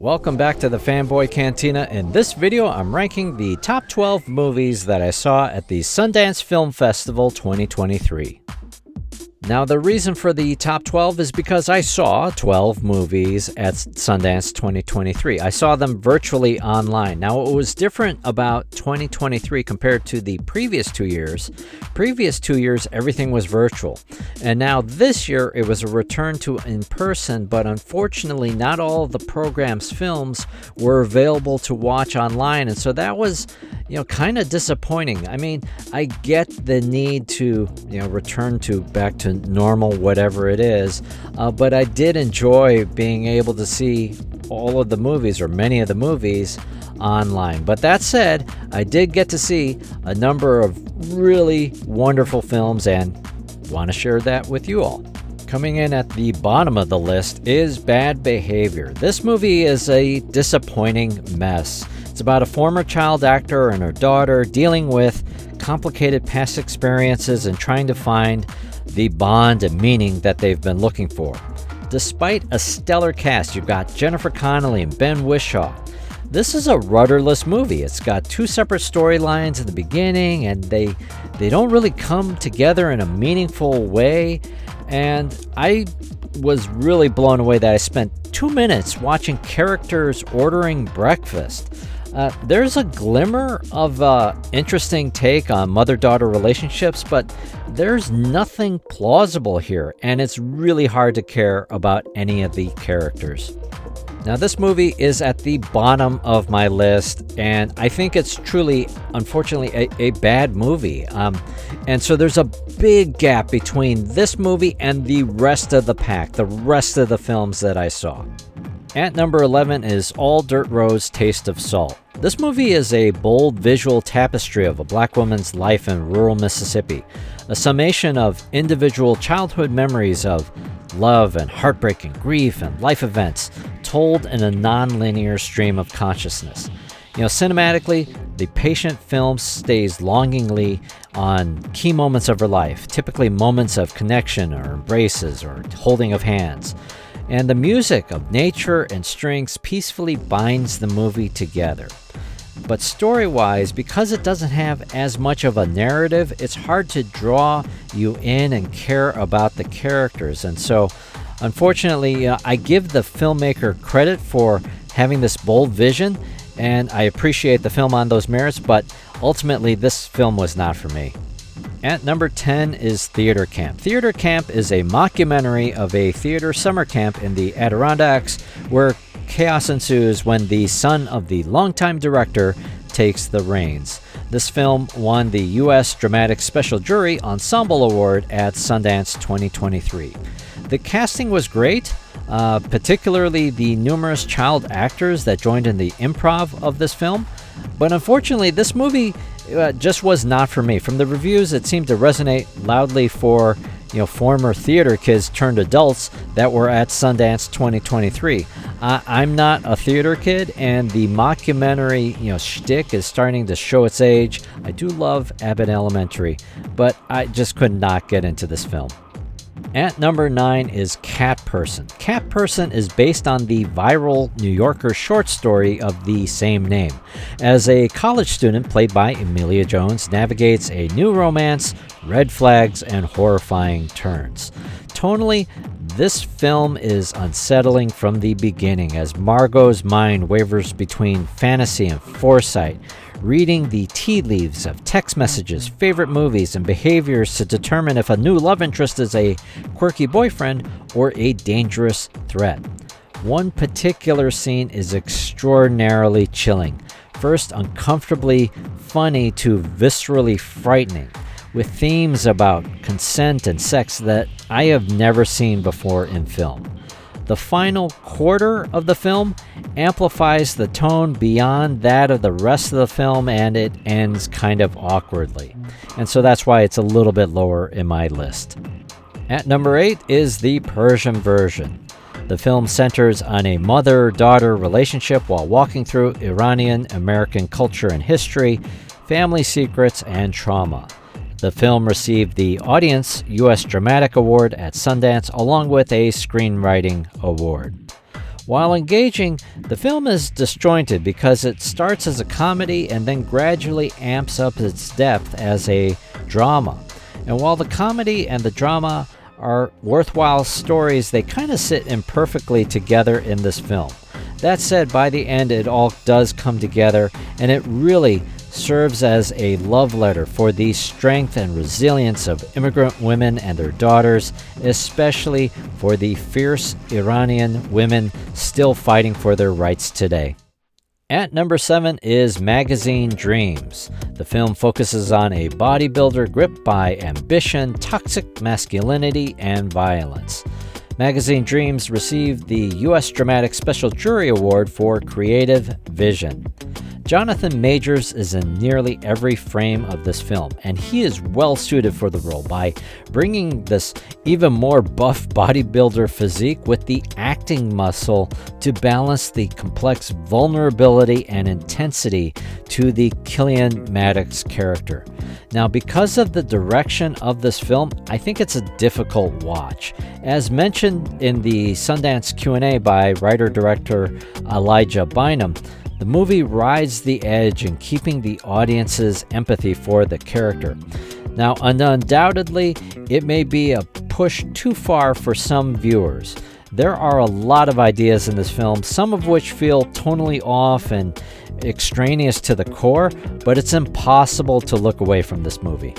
Welcome back to the Fanboy Cantina. In this video, I'm ranking the top 12 movies that I saw at the Sundance Film Festival 2023. Now, the reason for the top 12 is because I saw 12 movies at Sundance 2023. I saw them virtually online. Now, what was different about 2023 compared to the previous 2 years, everything was virtual. And now this year, it was a return to in-person, but unfortunately, not all of the program's films were available to watch online. And so that was, kind of disappointing. I mean, I get the need to, return to back to normal, whatever it is, but I did enjoy being able to see all of the movies, or many of the movies, online. But that said, I did get to see a number of really wonderful films and want to share that with you all. Coming in at the bottom of the list is Bad Behaviour. This movie is a disappointing mess. It's about a former child actor and her daughter dealing with complicated past experiences and trying to find the bond and meaning that they've been looking for. Despite a stellar cast, you've got Jennifer Connelly and Ben Whishaw. This is a rudderless movie. It's got two separate storylines in the beginning, and they don't really come together in a meaningful way. And I was really blown away that I spent 2 minutes watching characters ordering breakfast. There's a glimmer of interesting take on mother-daughter relationships, but there's nothing plausible here, and it's really hard to care about any of the characters. Now, this movie is at the bottom of my list, and I think it's truly, unfortunately, a bad movie. And so there's a big gap between this movie and the rest of the pack, the rest of the films that I saw. At number 11 is All Dirt Road's Taste of Salt. This movie is a bold visual tapestry of a black woman's life in rural Mississippi, a summation of individual childhood memories of love and heartbreak and grief and life events told in a non-linear stream of consciousness. Cinematically, the patient film stays longingly on key moments of her life, typically moments of connection or embraces or holding of hands. And the music of nature and strings peacefully binds the movie together. But story-wise, because it doesn't have as much of a narrative, it's hard to draw you in and care about the characters. And so, unfortunately, I give the filmmaker credit for having this bold vision, and I appreciate the film on those merits, but ultimately this film was not for me. At number 10 is Theater Camp. Theater Camp is a mockumentary of a theater summer camp in the Adirondacks where chaos ensues when the son of the longtime director takes the reins. This film won the U.S. Dramatic Special Jury Ensemble Award at Sundance 2023. The casting was great, particularly the numerous child actors that joined in the improv of this film. But unfortunately, this movie just was not for me. From the reviews, it seemed to resonate loudly for former theater kids turned adults that were at Sundance 2023. I'm not a theater kid, and the mockumentary shtick is starting to show its age. I do love Abbott Elementary, but I just could not get into this film. At number 9 is Cat Person. Cat Person is based on the viral New Yorker short story of the same name, as a college student played by Emilia Jones navigates a new romance, red flags, and horrifying turns. Tonally, this film is unsettling from the beginning as Margot's mind wavers between fantasy and foresight, reading the tea leaves of text messages, favorite movies, and behaviors to determine if a new love interest is a quirky boyfriend or a dangerous threat. One particular scene is extraordinarily chilling. First, uncomfortably funny to viscerally frightening, with themes about consent and sex that I have never seen before in film. The final quarter of the film amplifies the tone beyond that of the rest of the film, and it ends kind of awkwardly. And so that's why it's a little bit lower in my list. At number 8 is the Persian version. The film centers on a mother-daughter relationship while walking through Iranian-American culture and history, family secrets, and trauma. The film received the Audience U.S. Dramatic Award at Sundance, along with a Screenwriting Award. While engaging, the film is disjointed because it starts as a comedy and then gradually amps up its depth as a drama. And while the comedy and the drama are worthwhile stories, they kind of sit imperfectly together in this film. That said, by the end, it all does come together, and it really serves as a love letter for the strength and resilience of immigrant women and their daughters, especially for the fierce Iranian women still fighting for their rights today. At number 7 is Magazine Dreams. The film focuses on a bodybuilder gripped by ambition, toxic masculinity, and violence. Magazine Dreams received the U.S. Dramatic Special Jury Award for Creative Vision. Jonathan Majors is in nearly every frame of this film, and he is well suited for the role by bringing this even more buff bodybuilder physique with the acting muscle to balance the complex vulnerability and intensity to the Killian Maddox character. Now, because of the direction of this film, I think it's a difficult watch. As mentioned in the Sundance Q&A by writer-director Elijah Bynum, the movie rides the edge in keeping the audience's empathy for the character. Now, undoubtedly, it may be a push too far for some viewers. There are a lot of ideas in this film, some of which feel tonally off and extraneous to the core, but it's impossible to look away from this movie.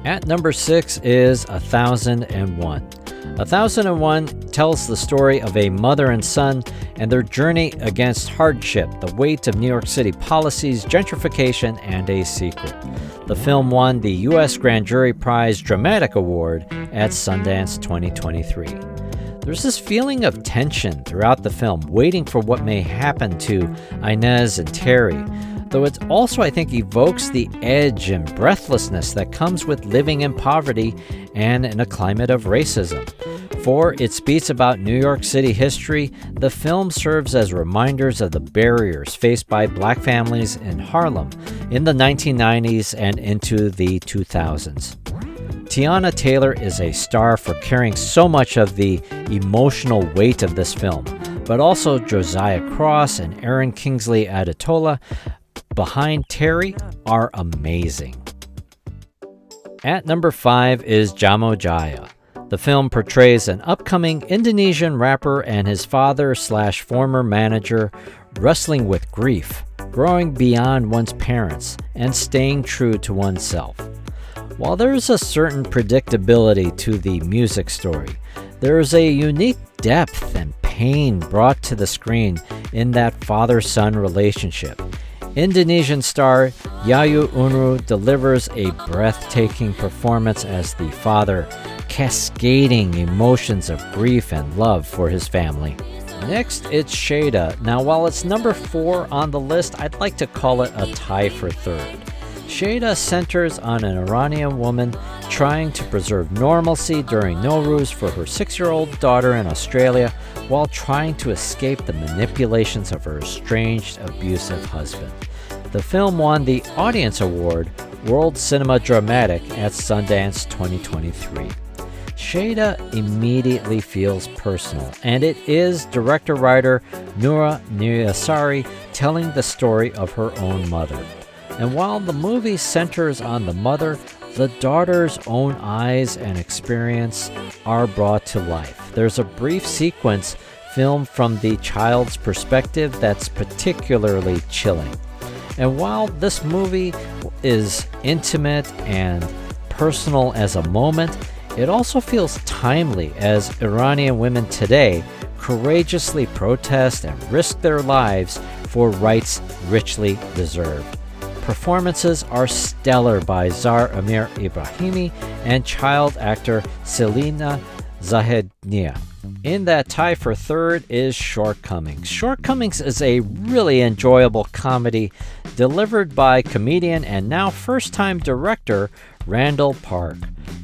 At number 6 is 1001. 1001 tells the story of a mother and son and their journey against hardship, the weight of New York City policies, gentrification, and a secret. The film won the U.S. Grand Jury Prize Dramatic Award at Sundance 2023. There's this feeling of tension throughout the film, waiting for what may happen to Inez and Terry, though it also, I think, evokes the edge and breathlessness that comes with living in poverty and in a climate of racism. For its beats about New York City history, the film serves as reminders of the barriers faced by black families in Harlem in the 1990s and into the 2000s. Tiana Taylor is a star for carrying so much of the emotional weight of this film, but also Josiah Cross and Aaron Kingsley Adetola behind Terry are amazing. At number 5 is Jamojaya. The film portrays an upcoming Indonesian rapper and his father/former manager wrestling with grief, growing beyond one's parents, and staying true to oneself. While there is a certain predictability to the music story, there is a unique depth and pain brought to the screen in that father-son relationship. Indonesian star Yayu Unru delivers a breathtaking performance as the father, cascading emotions of grief and love for his family. Next, it's Shayda. Now, while it's number 4 on the list, I'd like to call it a tie for third. Shayda centers on an Iranian woman trying to preserve normalcy during Nowruz for her 6-year-old daughter in Australia while trying to escape the manipulations of her estranged, abusive husband. The film won the Audience Award, World Cinema Dramatic at Sundance 2023. Shayda immediately feels personal, and it is director-writer Noura Niyasari telling the story of her own mother. And while the movie centers on the mother, the daughter's own eyes and experience are brought to life. There's a brief sequence filmed from the child's perspective that's particularly chilling. And while this movie is intimate and personal as a moment, it also feels timely as Iranian women today courageously protest and risk their lives for rights richly deserved. Performances are stellar by Zar Amir Ibrahimi and child actor Selina Zahednia. In that tie for third is Shortcomings. Shortcomings is a really enjoyable comedy delivered by comedian and now first-time director Randall Park.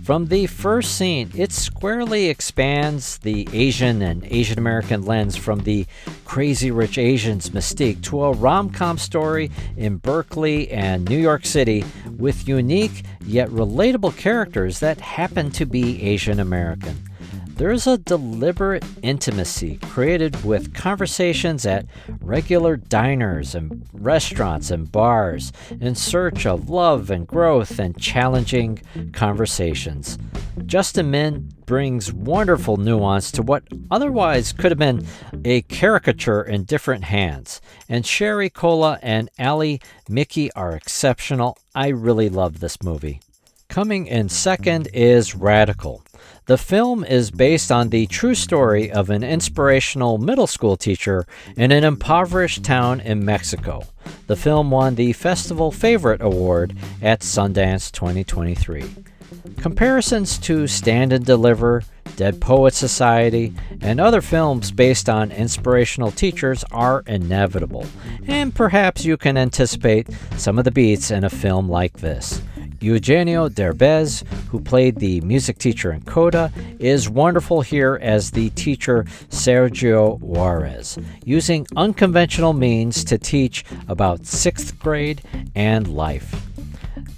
From the first scene, it squarely expands the Asian and Asian American lens from the Crazy Rich Asians mystique to a rom-com story in Berkeley and New York City with unique yet relatable characters that happen to be Asian American. There is a deliberate intimacy created with conversations at regular diners and restaurants and bars in search of love and growth and challenging conversations. Justin Min brings wonderful nuance to what otherwise could have been a caricature in different hands. And Sherry Cola and Ali Mickey are exceptional. I really love this movie. Coming in second is Radical. The film is based on the true story of an inspirational middle school teacher in an impoverished town in Mexico. The film won the Festival Favorite Award at Sundance 2023. Comparisons to Stand and Deliver, Dead Poets Society, and other films based on inspirational teachers are inevitable, and perhaps you can anticipate some of the beats in a film like this. Eugenio Derbez, who played the music teacher in Coda, is wonderful here as the teacher Sergio Juarez, using unconventional means to teach about 6th grade and life.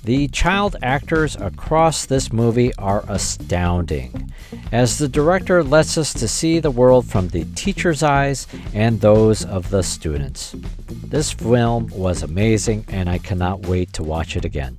The child actors across this movie are astounding, as the director lets us to see the world from the teacher's eyes and those of the students. This film was amazing, and I cannot wait to watch it again.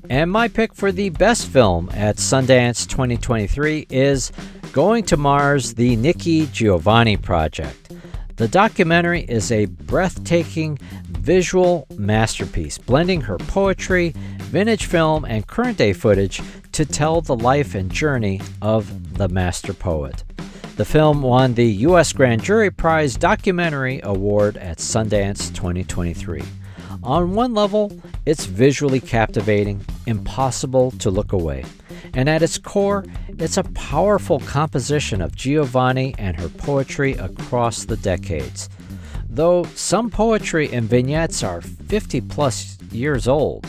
And my pick for the best film at Sundance 2023 is Going to Mars, the Nikki Giovanni Project. The documentary is a breathtaking visual masterpiece, blending her poetry, vintage film, and current-day footage to tell the life and journey of the master poet. The film won the U.S. Grand Jury Prize Documentary Award at Sundance 2023. On one level, it's visually captivating, impossible to look away. And at its core, it's a powerful composition of Giovanni and her poetry across the decades. Though some poetry and vignettes are 50-plus years old,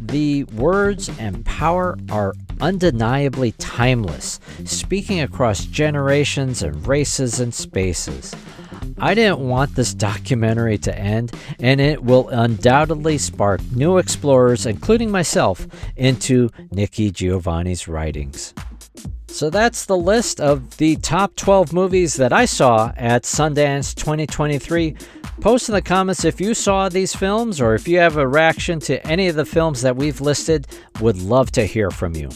the words and power are undeniably timeless, speaking across generations and races and spaces. I didn't want this documentary to end, and it will undoubtedly spark new explorers, including myself, into Nikki Giovanni's writings. So that's the list of the top 12 movies that I saw at Sundance 2023. Post in the comments if you saw these films or if you have a reaction to any of the films that we've listed. Would love to hear from you.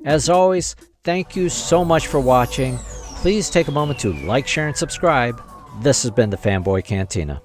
As always, thank you so much for watching. Please take a moment to like, share, and subscribe. This has been the Fanboy Cantina.